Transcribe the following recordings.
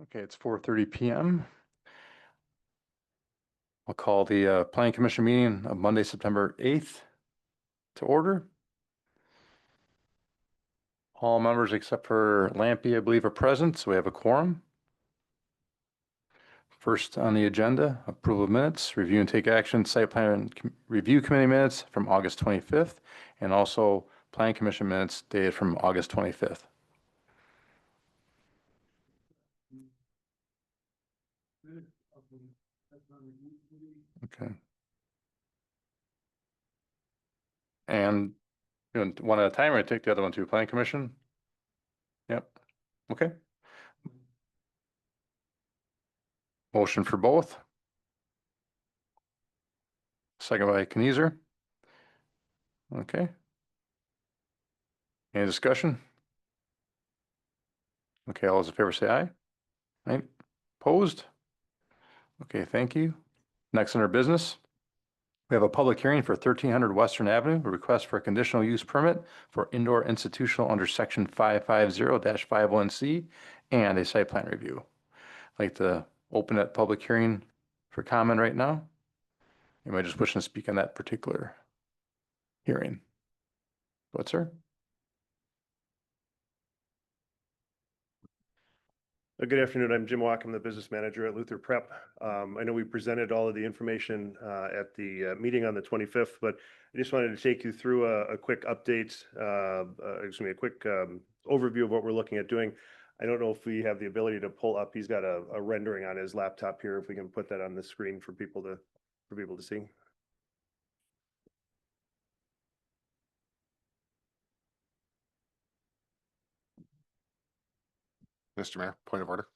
Okay, it's 4:30 p.m. I'll call the Planning Commission meeting of Monday, September 8th to order. All members except for Lampy, I believe, are present, so we have a quorum. First on the agenda, approval of minutes, review and take action, site plan review committee minutes from August 25th, and also Planning Commission minutes dated from August 25th. Okay. And one at a time, or take the other one to Planning Commission? Yep. Okay. Motion for both. Second by Kniezer. Okay. Any discussion? Okay, all those in favor say aye. Right? Opposed? Okay, thank you. Next under business, we have a public hearing for 1300 Western Avenue, a request for a conditional use permit for indoor institutional under section 550-51C and a site plan review. I'd like to open that public hearing for comment right now. Anybody just wishing to speak on that particular hearing? Go ahead, sir. Good afternoon. I'm Jim Walk. I'm the business manager at Luther Prep. I know we presented all of the information at the meeting on the 25th, but I just wanted to take you through a quick update, a quick overview of what we're looking at doing. I don't know if we have the ability to pull up. He's got a rendering on his laptop here. If we can put that on the screen for people to see. Mr. Mayor, point of order.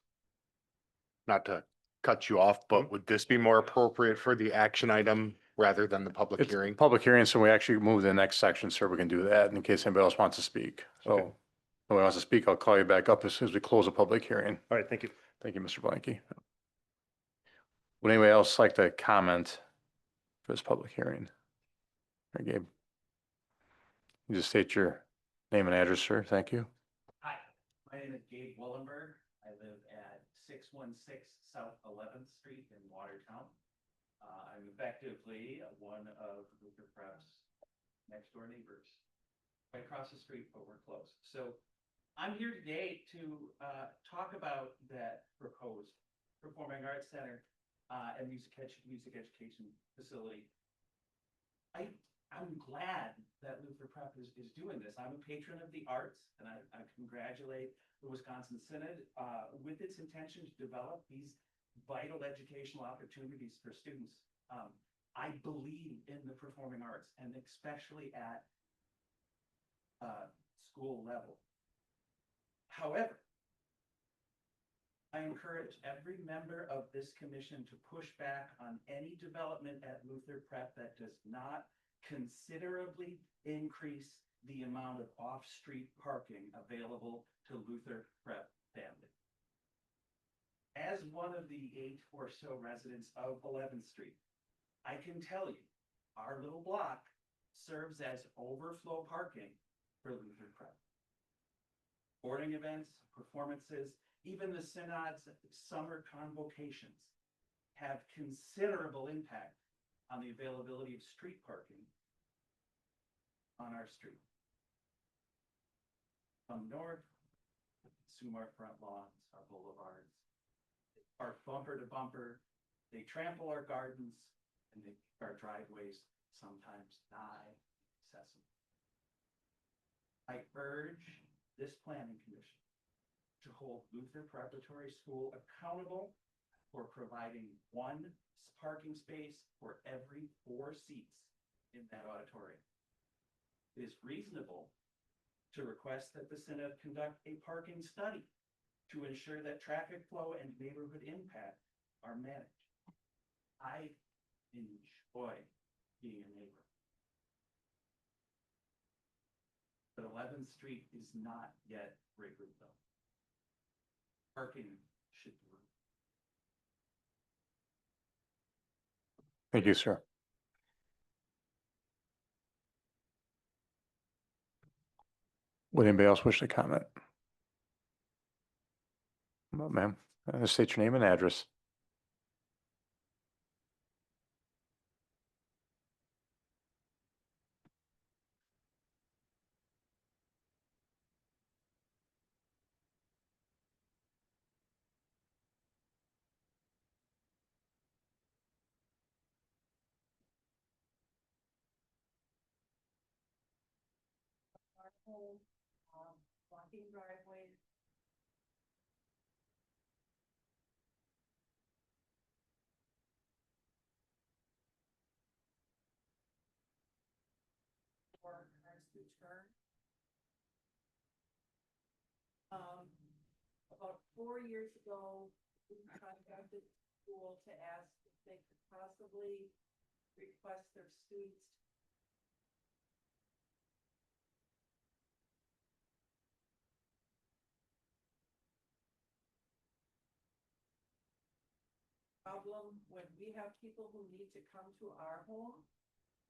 Not to cut you off, but would this be more appropriate for the action item rather than the public It's hearing? public hearing, so we actually move to the next section, sir. We can do that in case anybody else wants to speak. So Okay. if nobody wants to speak, I'll call you back up as soon as we close the public hearing. All right, thank you. Thank you, Mr. Blanky. Would anybody else like to comment for this public hearing? Or Gabe? You just state your name and address, sir. Thank you. Hi, my name is Gabe Willenberg. I live at 616 South 11th Street in Watertown. I'm effectively one of Luther Prep's next door neighbors. Right across the street, but we're close. So I'm here today to talk about that proposed Performing Arts Center and music education facility. I'm glad that Luther Prep is doing this. I'm a patron of the arts, and I congratulate the Wisconsin Synod with its intention to develop these vital educational opportunities for students. I believe in the performing arts, and especially at school level. However, I encourage every member of this commission to push back on any development at Luther Prep that does not considerably increase the amount of off-street parking available to Luther Prep family. As one of the 8 or so residents of 11th Street, I can tell you, our little block serves as overflow parking for Luther Prep. Sporting events, performances, even the Synod's summer convocations have considerable impact on the availability of street parking on our street. Come north, consume our front lawns, our boulevards, they park bumper to bumper, they trample our gardens, and they keep our driveways sometimes nigh accessible. I urge this planning commission to hold Luther Preparatory School accountable for providing 1 parking space for every 4 seats in that auditorium. It is reasonable to request that the Synod conduct a parking study to ensure that traffic flow and neighborhood impact are managed. I enjoy being a neighbor. But 11th Street is not yet Wrigleyville. Parking should be. Thank you, sir. Would anybody else wish to comment? No, ma'am. State your name and address. Walking driveway. For cars to turn. About 4 years ago, we contacted the school to ask if they could possibly request their students. Problem when we have people who need to come to our home,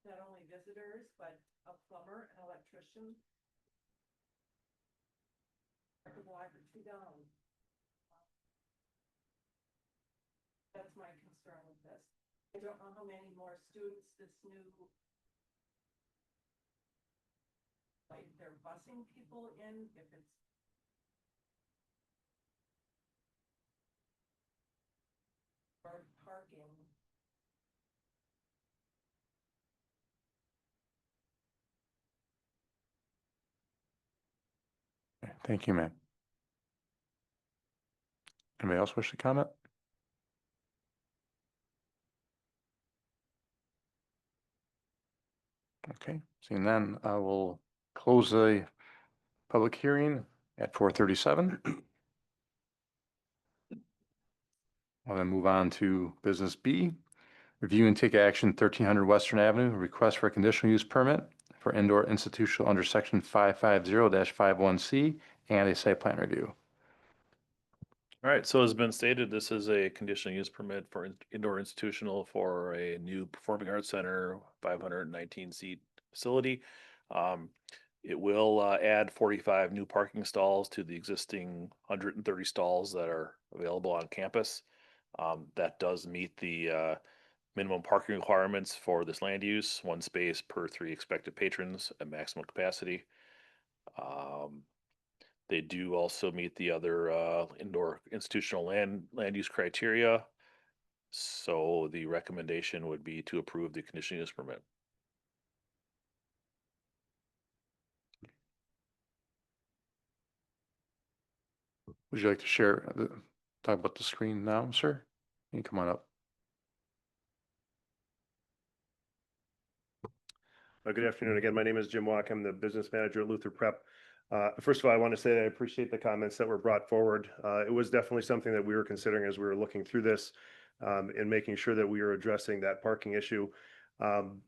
not only visitors, but a plumber, an electrician. The water too down. That's my concern with this. I don't know how many more students this new. Like they're busing people in, if it's. Or parking. Okay, thank you, ma'am. Anybody else wish to comment? Okay, seeing none, I will close the public hearing at 4:37. I'll then move on to business B. Review and take action 1300 Western Avenue, request for a conditional use permit for indoor institutional under section 550-51C and a site plan review. All right, so as been stated, this is a conditional use permit for indoor institutional for a new performing arts center, 519 seat facility. It will add 45 new parking stalls to the existing 130 stalls that are available on campus. That does meet the minimum parking requirements for this land use, 1 space per 3 expected patrons at maximum capacity. They do also meet the other indoor institutional land use criteria. So the recommendation would be to approve the conditional use permit. Would you like to share, talk about the screen now, sir? You can come on up. Good afternoon again. My name is Jim Walk. I'm the business manager at Luther Prep. First of all, I want to say that I appreciate the comments that were brought forward. It was definitely something that we were considering as we were looking through this and making sure that we were addressing that parking issue.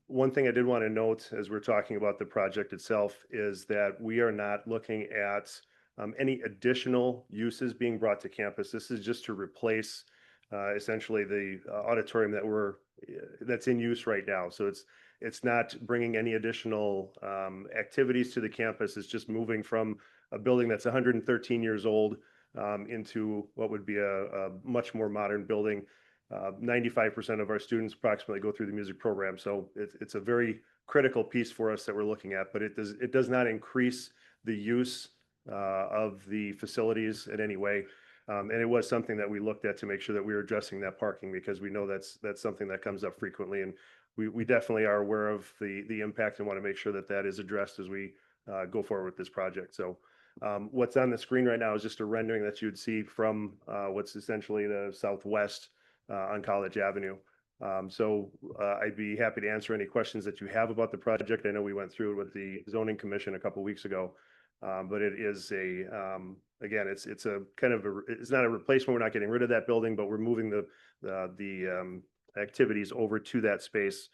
One thing I did want to note as we're talking about the project itself is that we are not looking at any additional uses being brought to campus. This is just to replace essentially the auditorium that's in use right now. So it's not bringing any additional activities to the campus. It's just moving from a building that's 113 years old into what would be a much more modern building. 95% of our students approximately go through the music program. So it's a very critical piece for us that we're looking at, but it does not increase the use of the facilities in any way. And it was something that we looked at to make sure that we were addressing that parking because we know that's something that comes up frequently. And we definitely are aware of the impact and want to make sure that that is addressed as we go forward with this project. So what's on the screen right now is just a rendering that you'd see from what's essentially the southwest on College Avenue. I'd be happy to answer any questions that you have about the project. I know we went through it with the zoning commission a couple weeks ago. But it is again, it's a kind of it's not a replacement. We're not getting rid of that building, but we're moving the activities over to that space.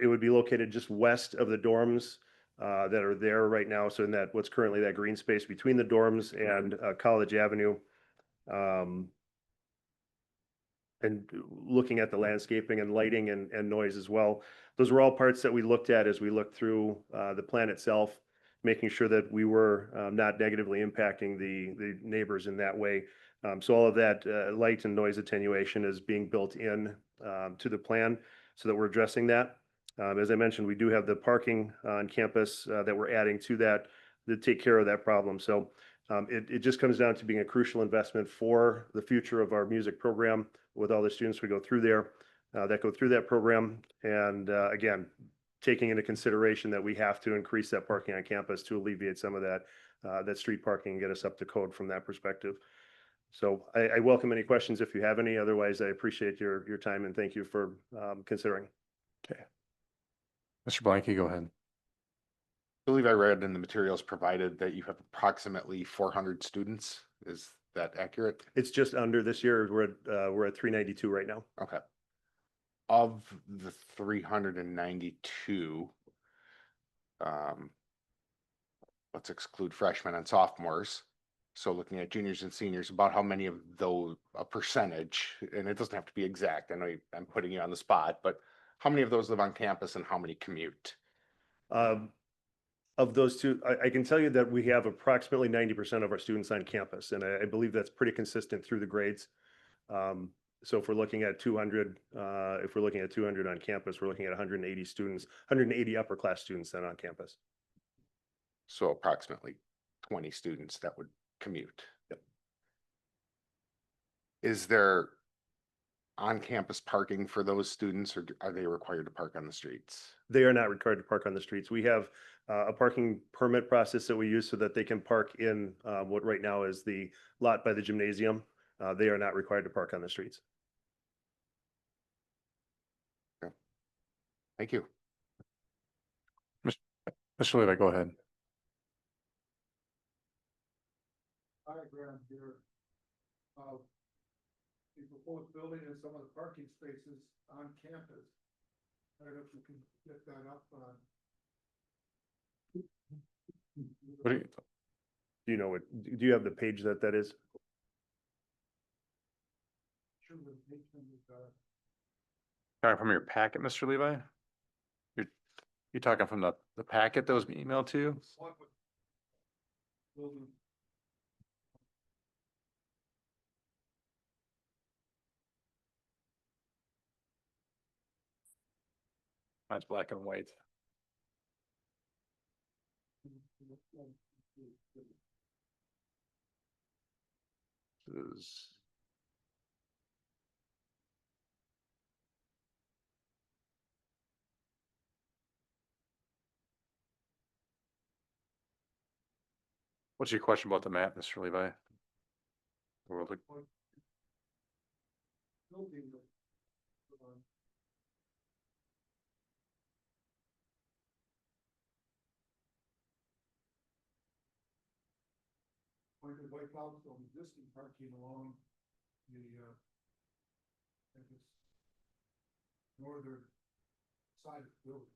It would be located just west of the dorms that are there right now. So in that what's currently that green space between the dorms and College Avenue. And looking at the landscaping and lighting and noise as well. Those were all parts that we looked at as we looked through the plan itself, making sure that we were not negatively impacting the neighbors in that way. So all of that light and noise attenuation is being built in to the plan so that we're addressing that. As I mentioned, we do have the parking on campus that we're adding to that take care of that problem. So it just comes down to being a crucial investment for the future of our music program with all the students we go through there that go through that program. And again, taking into consideration that we have to increase that parking on campus to alleviate some of that street parking and get us up to code from that perspective. So I welcome any questions if you have any. Otherwise, I appreciate your time and thank you for considering. Okay. Mr. Blanky, go ahead. I believe I read in the materials provided that you have approximately 400 students. Is that accurate? It's just under this year. We're at 392 right now. Okay. Of the 392, let's exclude freshmen and sophomores. So looking at juniors and seniors, about how many of those, a percentage, and it doesn't have to be exact, I know I'm putting you on the spot, but how many of those live on campus and how many commute? Of those two, I can tell you that we have approximately 90% of our students on campus, and I believe that's pretty consistent through the grades. So if we're looking at 200, on campus, we're looking at 180 students, 180 upper class students then on campus. So approximately 20 students that would commute. Yep. Is there on-campus parking for those students, or are they required to park on the streets? They are not required to park on the streets. We have a parking permit process that we use so that they can park in what right now is the lot by the gymnasium. They are not required to park on the streets. Thank you. Mr. Levi, go ahead. Diagram here of the proposed building and some of the parking spaces on campus. I don't know if you can get that up on. What do you, Do you know what, do you have the page that is? Sure, the page numbers are- talking from your packet, Mr. Levi? You're talking from the packet that was emailed to you? What would- building. Mine's black and white. Is what's your question about the map, Mr. Levi? Or the- Building. Pointed White House on existing parking along the, I guess, northern side of the building.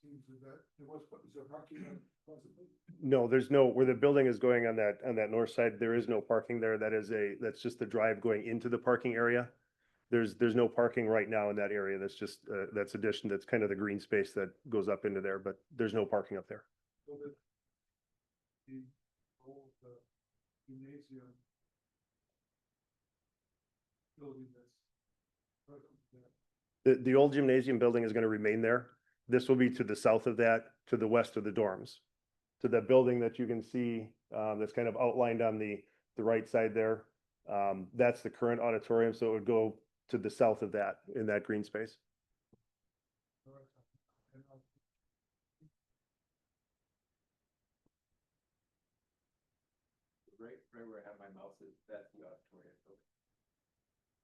Seems that is there parking on possibly? No, there's no, where the building is going on that north side, there is no parking there. That's just the drive going into the parking area. There's no parking right now in that area. That's just, that's addition, that's kind of the green space that goes up into there, but there's no parking up there. So that the old gymnasium building that's right up there. The old gymnasium building is going to remain there. This will be to the south of that, to the west of the dorms. So that building that you can see, that's kind of outlined on the right side there. That's the current auditorium, so it would go to the south of that, in that green space. And Right where I have my mouse is, that's the auditorium building.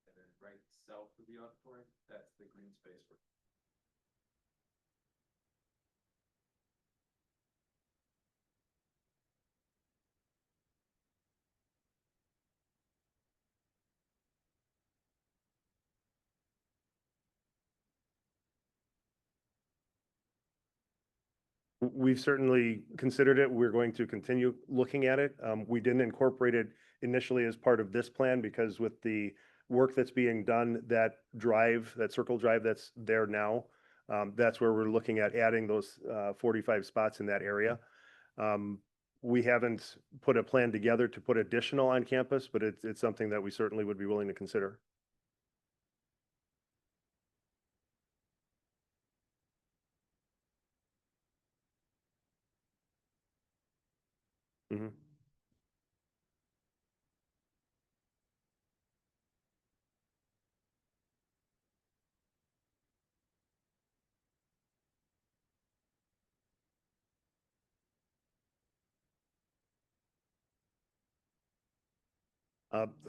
And then right south of the auditorium, that's the green space. We've certainly considered it. We're going to continue looking at it. We didn't incorporate it initially as part of this plan because with the work that's being done, that drive, that circle drive that's there now, That's where we're looking at adding those 45 spots in that area. We haven't put a plan together to put additional on campus, but it's something that we certainly would be willing to consider. Mhm.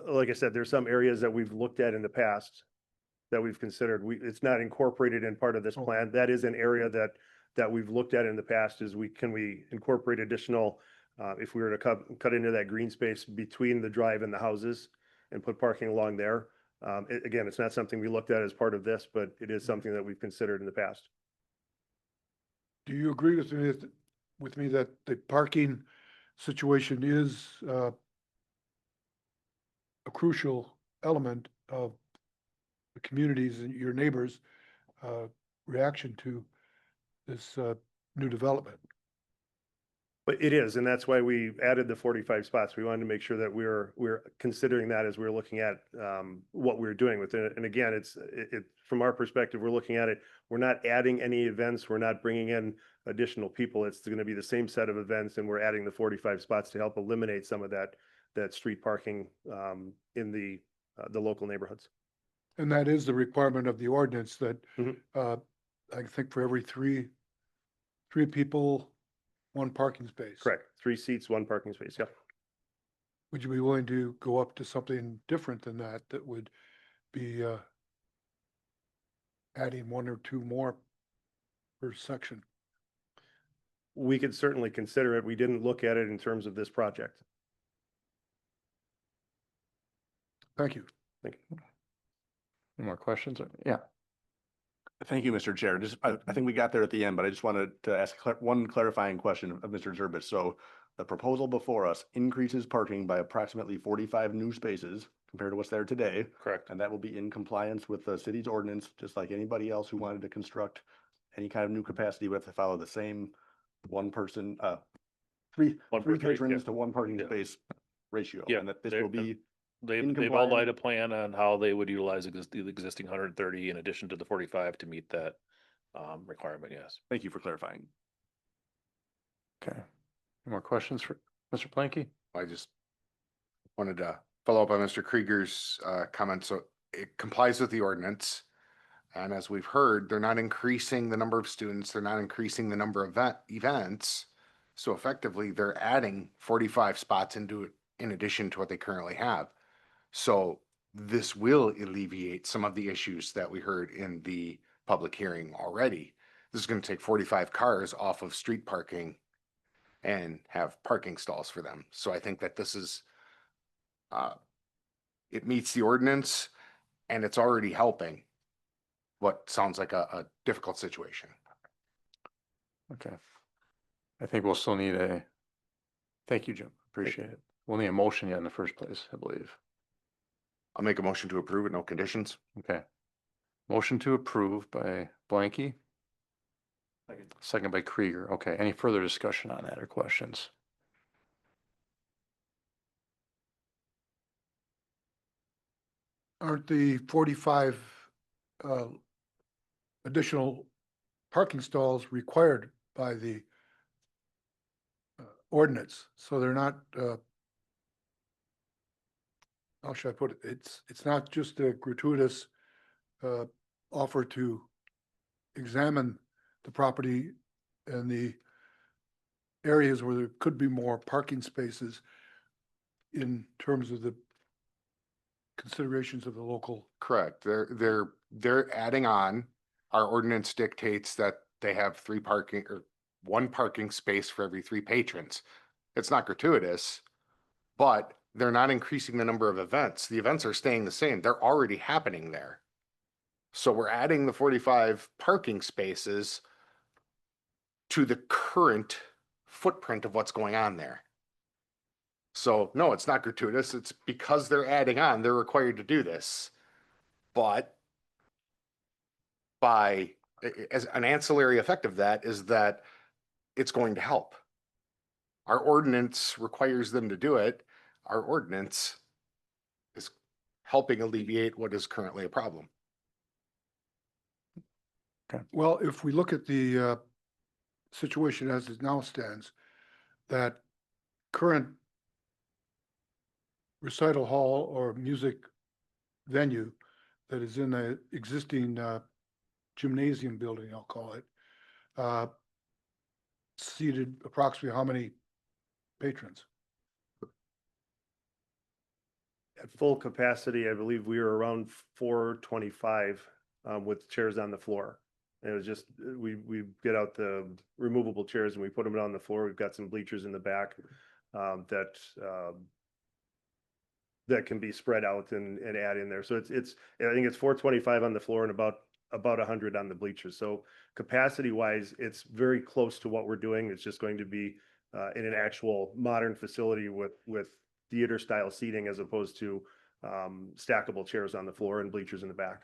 Like I said, there's some areas that we've looked at in the past that we've considered. It's not incorporated in part of this plan. That is an area that we've looked at in the past is can we incorporate additional, if we were to cut into that green space between the drive and the houses and put parking along there. Again, it's not something we looked at as part of this, but it is something that we've considered in the past. Do you agree with me that the parking situation is a crucial element of the communities and your neighbors' reaction to this new development? But it is, and that's why we added the 45 spots. We wanted to make sure that we're considering that as we're looking at what we're doing with it. And again, from our perspective, we're looking at it. We're not adding any events. We're not bringing in additional people. It's going to be the same set of events, and we're adding the 45 spots to help eliminate some of that street parking in the local neighborhoods. And that is the requirement of the ordinance that Mhm. I think for every three people, one parking space. Correct. 3 seats, 1 parking space. Yeah. Would you be willing to go up to something different than that, that would be adding 1 or 2 more per section? We could certainly consider it. We didn't look at it in terms of this project. Thank you. Thank you. Any more questions? Yeah, Thank you, Mr. Chair. Just, I think we got there at the end, but I just wanted to ask one clarifying question of Mr. Zurbis. So the proposal before us increases parking by approximately 45 new spaces compared to what's there today. Correct. And that will be in compliance with the city's ordinance, just like anybody else who wanted to construct any kind of new capacity would have to follow the same one person, three One per three, patrons yeah. to one parking Yeah. space ratio. Yeah, And that this they're- will be They've in outlined a compliance. plan on how they would utilize the existing 130 in addition to the 45 to meet that requirement, yes. Thank you for clarifying. okay. Any more questions for Mr. Planky? I just wanted to follow up on Mr. Krieger's comment. So it complies with the ordinance. And as we've heard, they're not increasing the number of students. They're not increasing the number of events. So effectively, they're adding 45 spots into it in addition to what they currently have. So this will alleviate some of the issues that we heard in the public hearing already. This is going to take 45 cars off of street parking and have parking stalls for them. So I think that this is, it meets the ordinance and it's already helping what sounds like a difficult situation. Okay. I think we'll still need thank you, Jim. Appreciate it. We'll need a motion yet in the first place, I believe. I'll make a motion to approve with no conditions. Okay. Motion to approve by Blanky. Second by Krieger. Okay. Any further discussion on that or questions? Aren't the 45 additional parking stalls required by the ordinance? So they're not, how should I put it? It's not just a gratuitous offer to examine the property and the areas where there could be more parking spaces in terms of the considerations of the local. Correct. They're adding on. Our ordinance dictates that they have 3 parking or 1 parking space for every 3 patrons. It's not gratuitous, but they're not increasing the number of events. The events are staying the same. They're already happening there. So we're adding the 45 parking spaces to the current footprint of what's going on there. So no, it's not gratuitous. It's because they're adding on, they're required to do this. But by as an ancillary effect of that is that it's going to help. Our ordinance requires them to do it. Our ordinance is helping alleviate what is currently a problem. Well, if we look at the situation as it now stands, that current recital hall or music venue that is in the existing gymnasium building, I'll call it, seated approximately how many patrons? At full capacity, I believe we were around 425 with chairs on the floor. And it was just, we get out the removable chairs and we put them on the floor. We've got some bleachers in the back that can be spread out and add in there. So it's I think it's 425 on the floor and about 100 on the bleachers. So capacity wise, it's very close to what we're doing. It's just going to be in an actual modern facility with theater style seating as opposed to stackable chairs on the floor and bleachers in the back.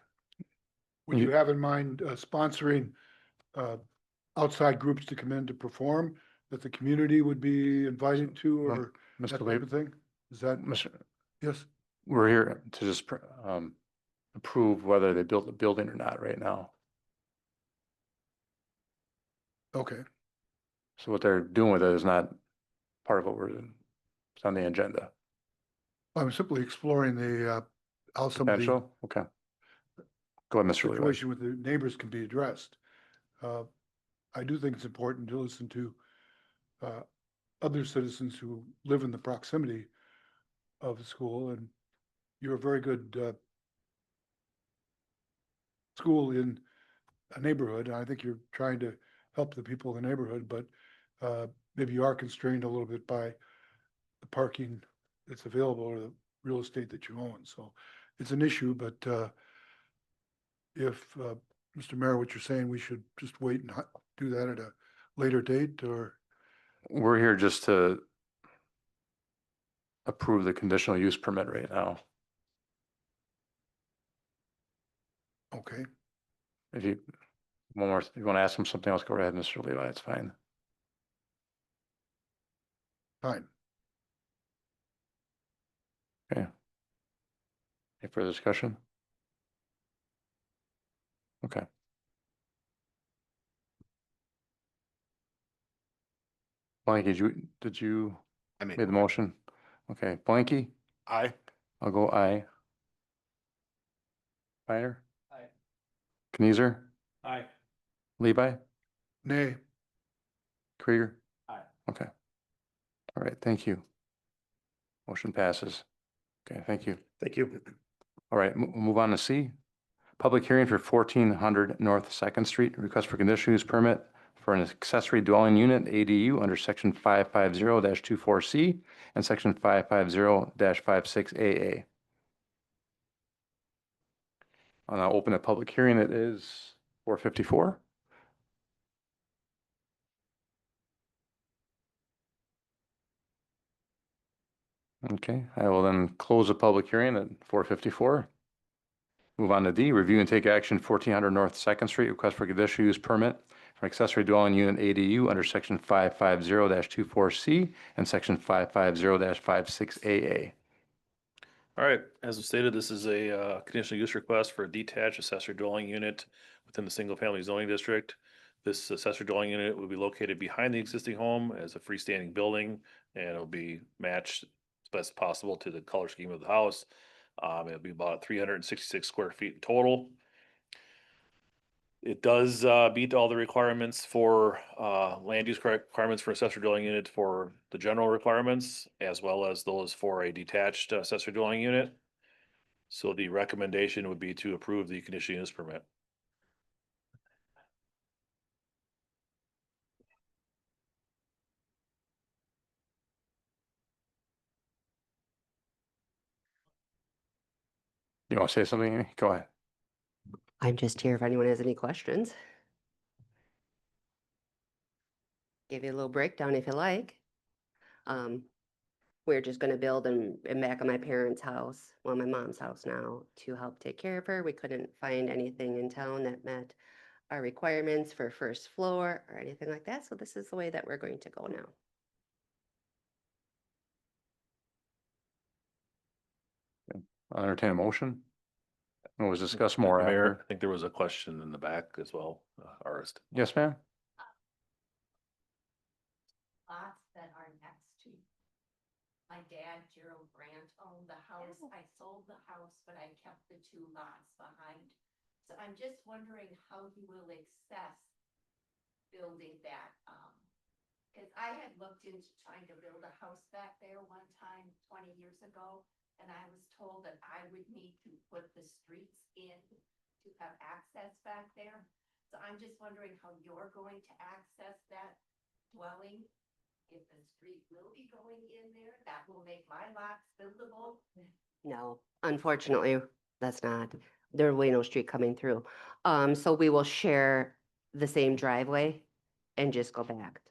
Would you have in mind sponsoring outside groups to come in to perform that the community would be invited to or that Mr. type Lab, of thing? Is that, Mr. yes? We're here to just approve whether they built the building or not right now. Okay, So what they're doing with it is not part of what it's on the agenda. I'm simply exploring the how some of the Potential, okay. Go ahead, Mr. Levi. situation with the neighbors can be addressed. I do think it's important to listen to other citizens who live in the proximity of the school, and you're a very good school in a neighborhood, and I think you're trying to help the people in the neighborhood, but maybe you are constrained a little bit by the parking that's available or the real estate that you own. So it's an issue, but if, Mr. Mayor, what you're saying, we should just wait and do that at a later date, or, We're here just to approve the conditional use permit right now. okay, If you, one more, if you want to ask him something else, go ahead, Mr. Levi, it's fine. fine. Okay. Any further discussion? Okay. Blanky, did you I made the motion? Okay, Blanky, Aye. I'll go aye. Finer, Aye. Kniezer, Aye. Levi, Nay, Krieger? Aye. Okay. All right, thank you. Motion passes. Okay, thank you. Thank you. All right, we'll move on to C. Public hearing for 1400 North Second Street, request for conditional use permit for an accessory dwelling unit ADU under section 550-24C and section 550-56AA. I'll now open a public hearing. It is 4:54. Okay, I will then close the public hearing at 4:54. Move on to D, review and take action 1400 North Second Street, request for conditional use permit for accessory dwelling unit ADU under section 550-24C and section 550-56AA. All right, as stated, this is a conditional use request for a detached accessory dwelling unit within the single-family zoning district. This accessory dwelling unit will be located behind the existing home as a freestanding building, and it'll be matched as best possible to the color scheme of the house. It'll be about 366 square feet in total. It does meet all the requirements for land use requirements for accessory dwelling unit for the general requirements, as well as those for a detached accessory dwelling unit. So the recommendation would be to approve the conditional use permit. You want to say something, Amy? Go ahead. I'm just here if anyone has any questions. Give you a little breakdown if you like. We're just gonna build in back of my parents' house, well, my mom's house now, to help take care of her. We couldn't find anything in town that met our requirements for first floor or anything like that. So this is the way that we're going to go now. I'll entertain a motion. And we'll discuss more Mayor, after. I think there was a question in the back as well, Arist. Yes, ma'am? Lots that are next to. My dad, Gerald Brandt, owned the house. I sold the house, but I kept the 2 lots behind. So I'm just wondering how he will access building that, cause I had looked into trying to build a house back there one time 20 years ago. And I was told that I would need to put the streets in to have access back there. So I'm just wondering how you're going to access that dwelling. If the street will be going in there, that will make my lots buildable. No, unfortunately, that's not, there will be no street coming through. So we will share the same driveway and just go back.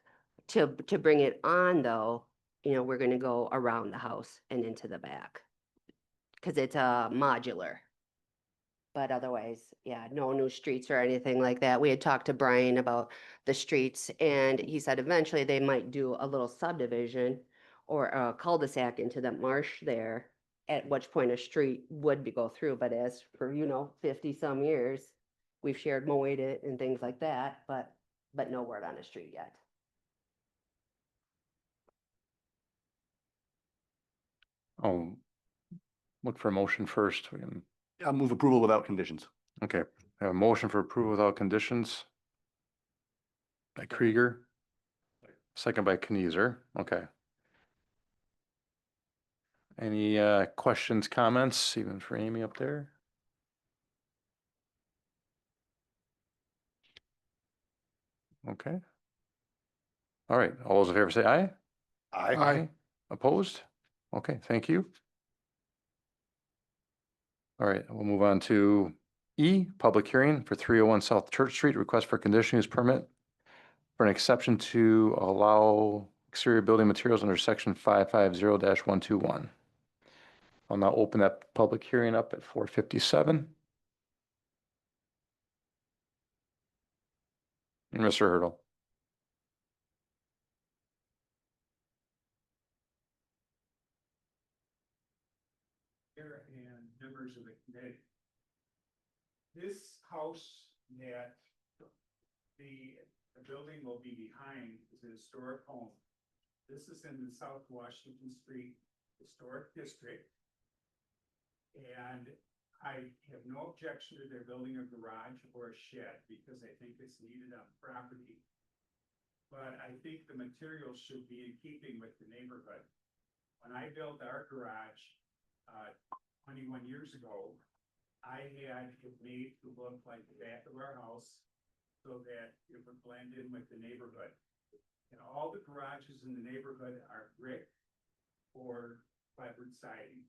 To bring it on though, you know, we're gonna go around the house and into the back. Cause it's a modular. But otherwise, yeah, no new streets or anything like that. We had talked to Brian about the streets and he said eventually they might do a little subdivision or a cul-de-sac into the marsh there, at which point a street would be go through, but as for, you know, 50 some years, we've shared mowed it and things like that, but no word on a street yet. I'll look for a motion first. We can, I'll move approval without conditions. okay, I have a motion for approval without conditions. By Krieger. Second by Kniezer. Okay. Any questions, comments, even for Amy up there? Okay. All right, all those in favor say aye. Aye. Opposed? Okay, thank you. All right, we'll move on to E, public hearing for 301 South Church Street, request for conditional use permit for an exception to allow exterior building materials under section 550-121. I'll now open that public hearing up at 4:57. Mr. Hurdle. Mayor and members of the committee. This house that the building will be behind is a historic home. This is in the South Washington Street Historic District. And I have no objection to their building a garage or a shed because I think it's needed on property. But I think the materials should be in keeping with the neighborhood. When I built our garage, 21 years ago, I had it made to look like the back of our house so that it would blend in with the neighborhood. And all the garages in the neighborhood are brick or clapboard siding.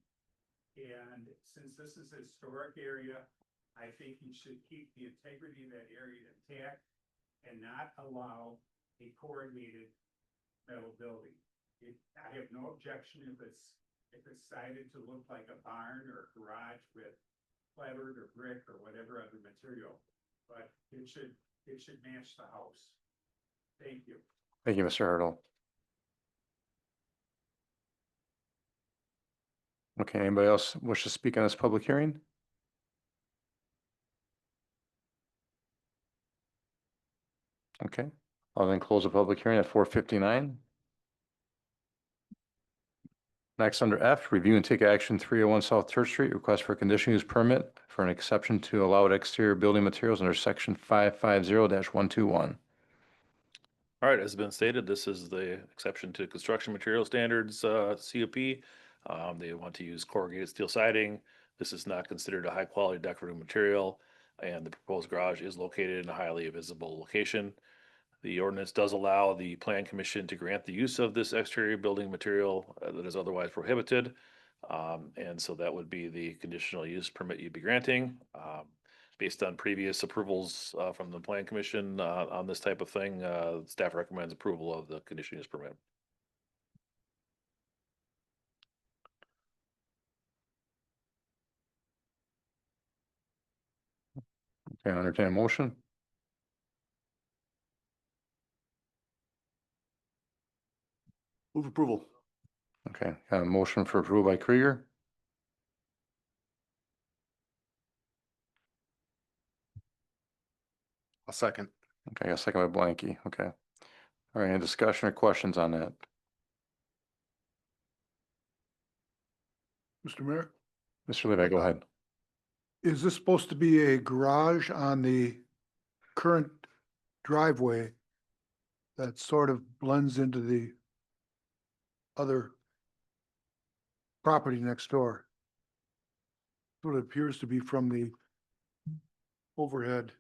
And since this is a historic area, I think you should keep the integrity of that area intact and not allow a corrugated metal building. I have no objection if it's sided to look like a barn or a garage with clapboard or brick or whatever other material, but it should match the house. Thank you. Thank you, Mr. Hurdle. Okay, anybody else wish to speak on this public hearing? Okay, I'll then close the public hearing at 4:59. Next, under F, review and take action 301 South Church Street, request for conditional use permit for an exception to allowed exterior building materials under section 550-121. All right, as has been stated, this is the exception to construction material standards, CUP. They want to use corrugated steel siding. This is not considered a high quality decorative material, and the proposed garage is located in a highly visible location. The ordinance does allow the plan commission to grant the use of this exterior building material that is otherwise prohibited. And so that would be the conditional use permit you'd be granting. Based on previous approvals from the plan commission on this type of thing, staff recommends approval of the conditional use permit. Okay, I'll entertain a motion. Move approval. Okay, got a motion for approval by Krieger, A second. okay, a second by Blanky, okay. All right, any discussion or questions on that? Mr. Mayor, Mr. Levi, go ahead. is this supposed to be a garage on the current driveway that sort of blends into the other property next door? What it appears to be from the overhead.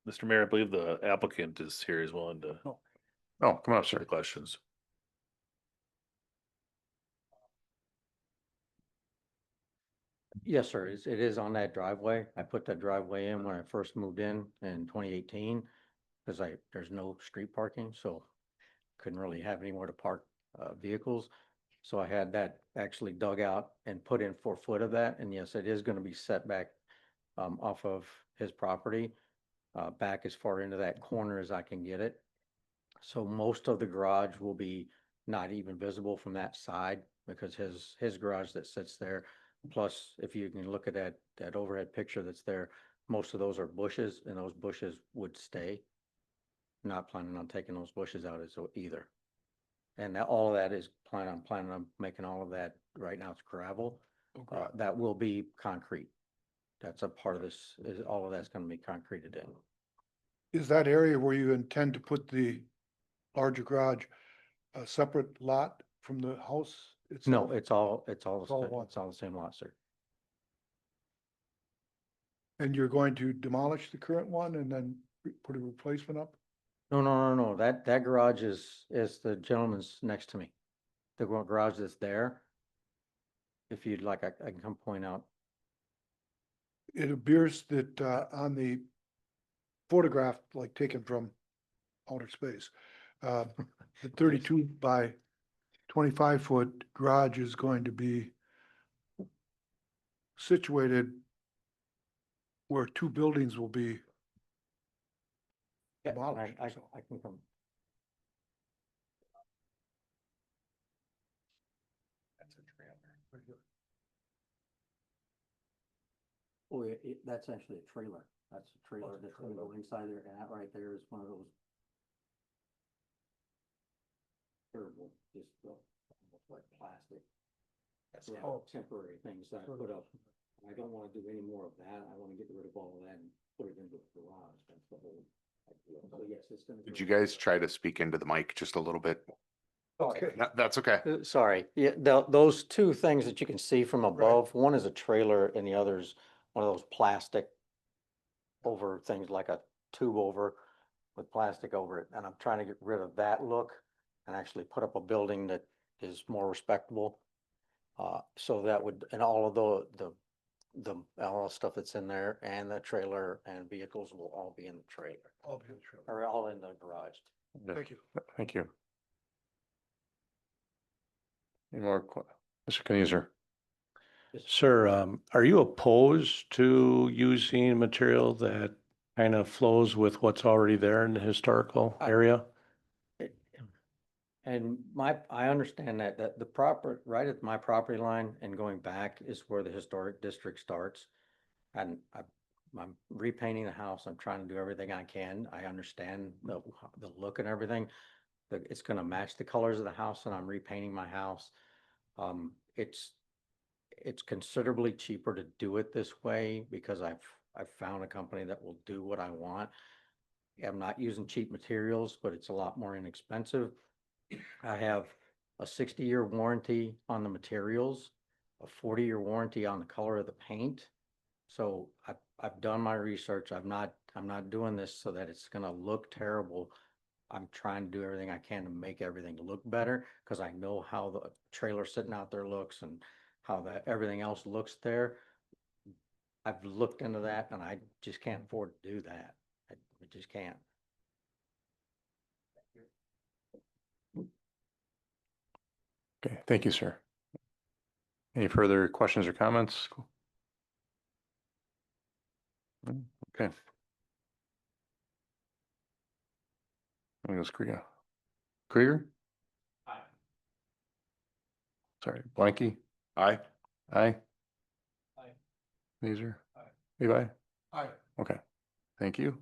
Mr. Mayor, I believe the applicant is here as willing to Oh, come on up, answer sir. the questions. Yes, sir. It is on that driveway. I put that driveway in when I first moved in 2018. Cause there's no street parking, so couldn't really have anywhere to park, vehicles. So I had that actually dug out and put in 4 foot of that. And yes, it is gonna be set back, off of his property, back as far into that corner as I can get it. So most of the garage will be not even visible from that side because his garage that sits there. Plus, if you can look at that overhead picture that's there, most of those are bushes and those bushes would stay. Not planning on taking those bushes out as either. And all of that is I'm planning on making all of that, right now it's gravel. That will be concrete. That's a part of this, all of that's gonna be concreted in. Is that area where you intend to put the larger garage a separate lot from the house itself? No, it's all It's all one. the same lot, sir. And you're going to demolish the current one and then put a replacement up? No. That garage is the gentleman's next to me. The garage that's there. If you'd like, I can come point out. It appears that on the photograph, like taken from outer space, the 32 by 25-foot garage is going to be situated where 2 buildings will be Yeah, demolished. I so. can come. That's a trailer. Oh, that's actually a trailer. That's a trailer that's gonna go inside there, and that right there is one of those terrible, just almost like plastic. That's Temporary things that I put up. I don't wanna do any more of that. I wanna get rid of all of that and put it into the garage. That's the whole idea. So yes, it's gonna. Did you guys try to speak into the mic just a little bit? Okay. That's okay. Sorry, yeah, those 2 things that you can see from above, one is a trailer and the other's one of those plastic over things like a tube over with plastic over it. And I'm trying to get rid of that look and actually put up a building that is more respectable. So that would, and all of all the stuff that's in there and the trailer and vehicles will all be in the trailer, I'll be in the trailer. or all in the garage. Thank you. Thank you. Any more, Mr. Kaiser? Sir, are you opposed to using material that kind of flows with what's already there in the historical area? And I understand that the right at my property line and going back is where the historic district starts. And I'm repainting the house. I'm trying to do everything I can. I understand the look and everything. It's gonna match the colors of the house and I'm repainting my house. It's considerably cheaper to do it this way because I've found a company that will do what I want. I'm not using cheap materials, but it's a lot more inexpensive. I have a 60-year warranty on the materials, a 40-year warranty on the color of the paint. So I've done my research. I'm not doing this so that it's gonna look terrible. I'm trying to do everything I can to make everything look better because I know how the trailer sitting out there looks and how everything else looks there. I've looked into that and I just can't afford to do that. I just can't. Okay, thank you, sir. Any further questions or comments? Okay. I think it was Krieger. Krieger? Hi. sorry, Blanky, Aye. aye, Aye. Mazer, Aye. Levi, Aye. okay, thank you.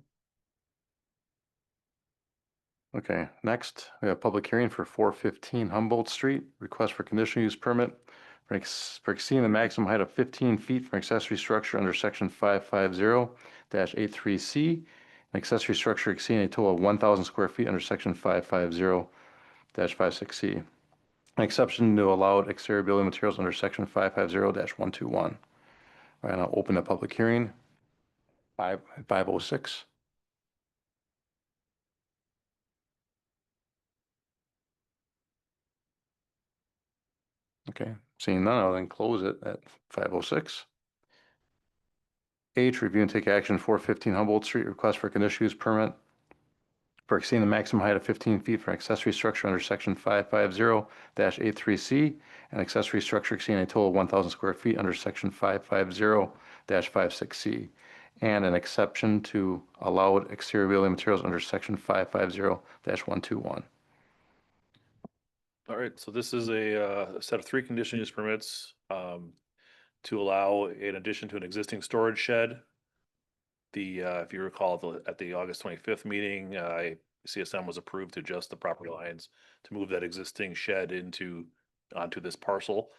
Okay, next, we have public hearing for 415 Humboldt Street, request for conditional use permit for exceeding the maximum height of 15 feet for accessory structure under section 550-83C, an accessory structure exceeding a total of 1,000 square feet under section 550-56C. An exception to allowed exterior building materials under section 550-121. I'm gonna open the public hearing. 506. Okay, seeing none, I'll then close it at 506. H, review and take action 415 Humboldt Street, request for conditional use permit for exceeding the maximum height of 15 feet for accessory structure under section 550-83C, and accessory structure exceeding a total of 1,000 square feet under section 550-56C, and an exception to allowed exterior building materials under section 550-121. All right, so this is a set of 3 conditional use permits to allow, in addition to an existing storage shed. If you recall, at the August 25th meeting, CSM was approved to adjust the property lines to move that existing shed onto this parcel.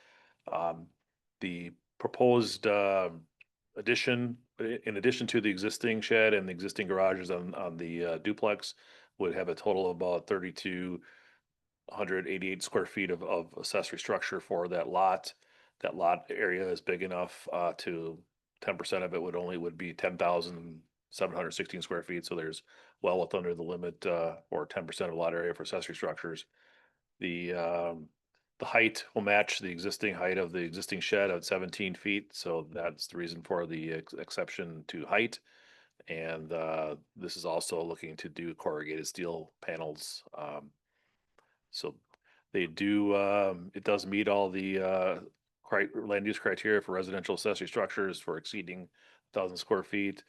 The proposed addition, in addition to the existing shed and the existing garages on the duplex, would have a total of about 3,288 square feet of accessory structure for that lot. That lot area is big enough to 10% of it would be 10,716 square feet. So there's well under the limit or 10% of lot area for accessory structures. The height will match the existing height of the existing shed at 17 feet. So that's the reason for the exception to height. And this is also looking to do corrugated steel panels. So they do, it does meet all the land use criteria for residential accessory structures for exceeding 1,000 square feet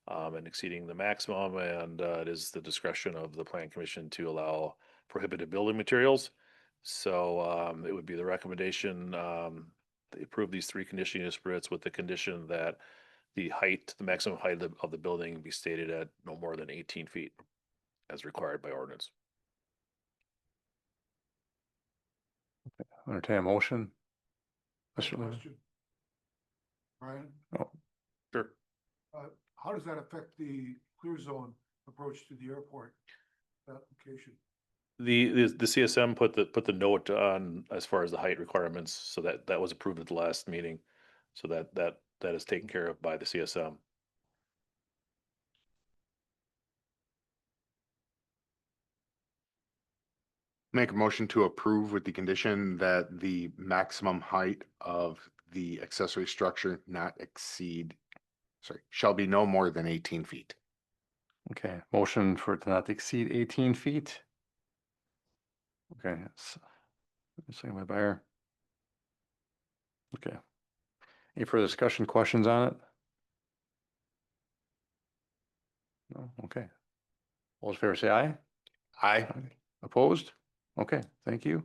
and exceeding the maximum. And it is the discretion of the Plan Commission to allow prohibited building materials. So it would be the recommendation they approve these 3 conditional use permits with the condition that the maximum height of the building be stated at no more than 18 feet as required by ordinance. Entertain a motion. Mr. Lewin. Question. Brian, Sure. how does that affect the clear zone approach to the airport application? The CSM put the note on as far as the height requirements, so that was approved at the last meeting. So that is taken care of by the CSM. Make a motion to approve with the condition that the maximum height of the accessory structure shall be no more than 18 feet. Okay, motion for it to not exceed 18 feet. Okay, second by Byer. Okay. Any further discussion, questions on it? No, okay. All those in favor say aye. Aye. Opposed? Okay, thank you.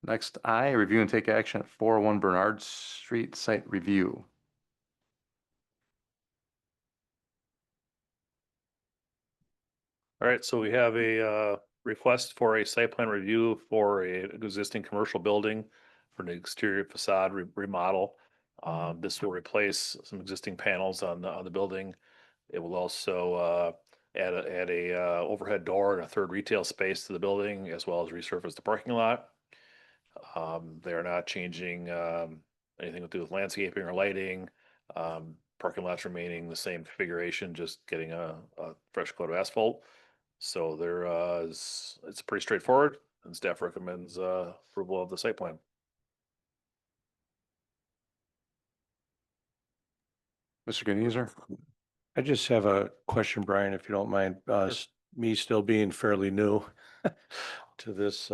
Next, I, review and take action at 401 Bernard Street site review. All right, so we have a request for a site plan review for an existing commercial building for an exterior facade remodel. This will replace some existing panels on the building. It will also add a overhead door and a 3rd retail space to the building, as well as resurface the parking lot. They are not changing anything to do with landscaping or lighting. Parking lots remaining the same configuration, just getting a fresh coat of asphalt. So it's pretty straightforward, and staff recommends approval of the site plan. Mr. Genizer? I just have a question, Brian, if you don't mind, me still being fairly new to this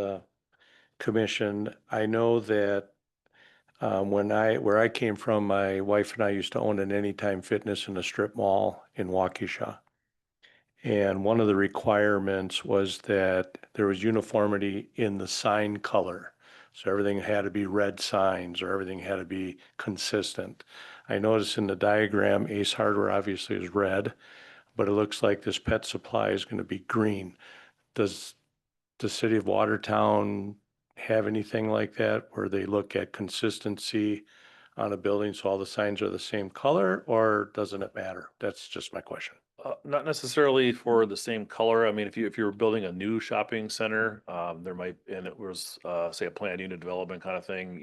commission. I know that where I came from, my wife and I used to own an Anytime Fitness in a strip mall in Waukesha. And one of the requirements was that there was uniformity in the sign color So everything had to be red signs or everything had to be consistent. I noticed in the diagram, Ace Hardware obviously is red, but it looks like this pet supply is going to be green. Does the city of Watertown have anything like that where they look at consistency on a building so all the signs are the same color, or doesn't it matter? That's just my question. Not necessarily for the same color. I mean, if you were building a new shopping center, there might, and it was, say, a planned unit development kind of thing,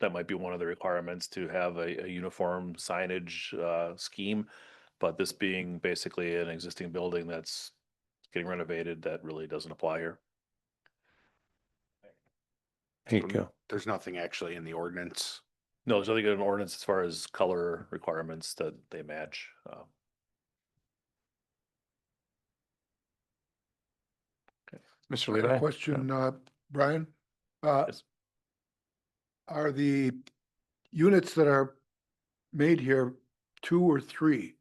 that might be one of the requirements to have a uniform signage, scheme. But this being basically an existing building that's getting renovated, that really doesn't apply here. Thank you. There's nothing actually in the ordinance. No, there's nothing in an ordinance as far as color requirements that they match. Mr. I have a Levi? question, Brian. Yes. Are the units that are made here 2 or 3?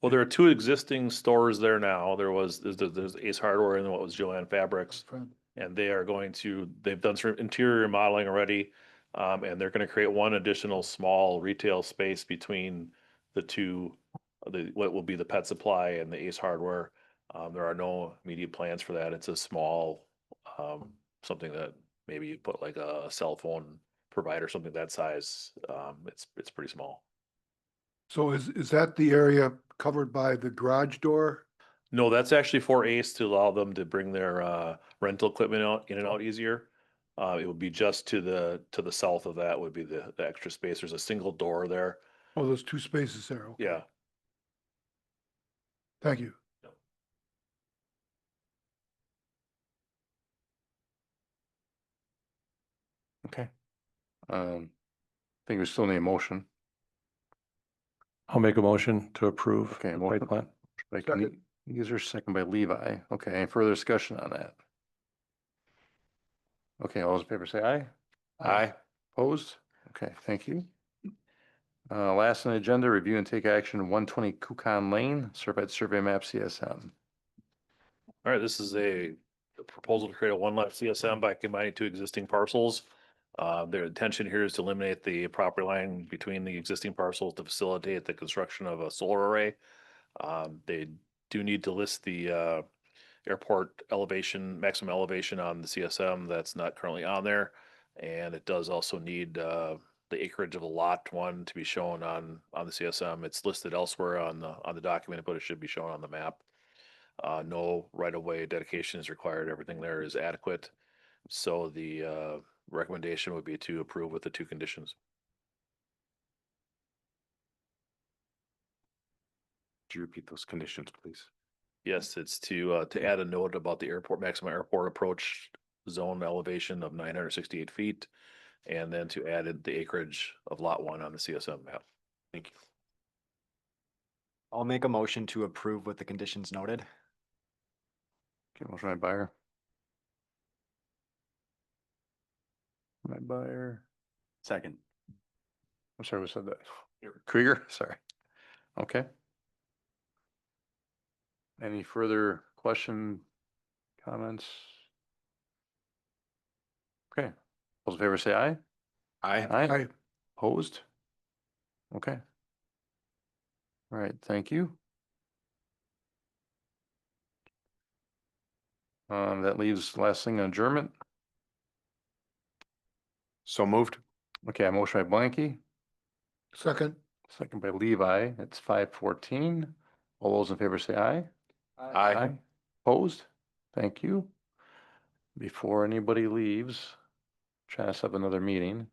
Well, there are two existing stores there now. There's Ace Hardware and then what was Joanne Fabrics. And they've done some interior modeling already. And they're gonna create one additional small retail space between the two, what will be the Pet Supply and the Ace Hardware. There are no immediate plans for that. It's a small, something that maybe you put like a cell phone provider, something that size. It's pretty small. So is that the area covered by the garage door? No, that's actually for Ace to allow them to bring their rental equipment out, in and out easier. It would be just to the south of that would be the extra space. There's a single door there. Oh, there's 2 spaces there. Okay. Yeah. Thank you. Okay. I think we still need a motion. I'll make a motion to approve Okay, the motion. site plan. Like, Second. user second by Levi. Okay, any further discussion on that? Okay, all those in favor say aye. Aye. Opposed? Okay, thank you. Last on the agenda, review and take action, 120 Kukan Lane, certified survey map CSM. All right, this is a proposal to create a one lot CSM by combining two existing parcels. Their intention here is to eliminate the property line between the existing parcels to facilitate the construction of a solar array. They do need to list the airport elevation, maximum elevation on the CSM. That's not currently on there. And it does also need the acreage of a lot one to be shown on the CSM. It's listed elsewhere on the document, but it should be shown on the map. No right-of-way dedication is required. Everything there is adequate. So the recommendation would be to approve with the two conditions. Could you repeat those conditions, please? Yes, it's to add a note about the airport, maximum airport approach zone elevation of 968 feet. And then to add in the acreage of lot one on the CSM map. Thank you. I'll make a motion to approve with the conditions noted. Okay, motion by Byer. By Byer. Second. I'm sorry, who said that? Krieger, sorry. Okay. Any further question, comments? Okay, those in favor say aye. Aye. Aye. Opposed? Okay. All right, thank you. That leaves last thing on adjournment. So moved. Okay, a motion by Blanky, Second. second by Levi. It's 5:14. All those in favor say aye. Aye. Opposed? Thank you. Before anybody leaves, trying to set up another meeting.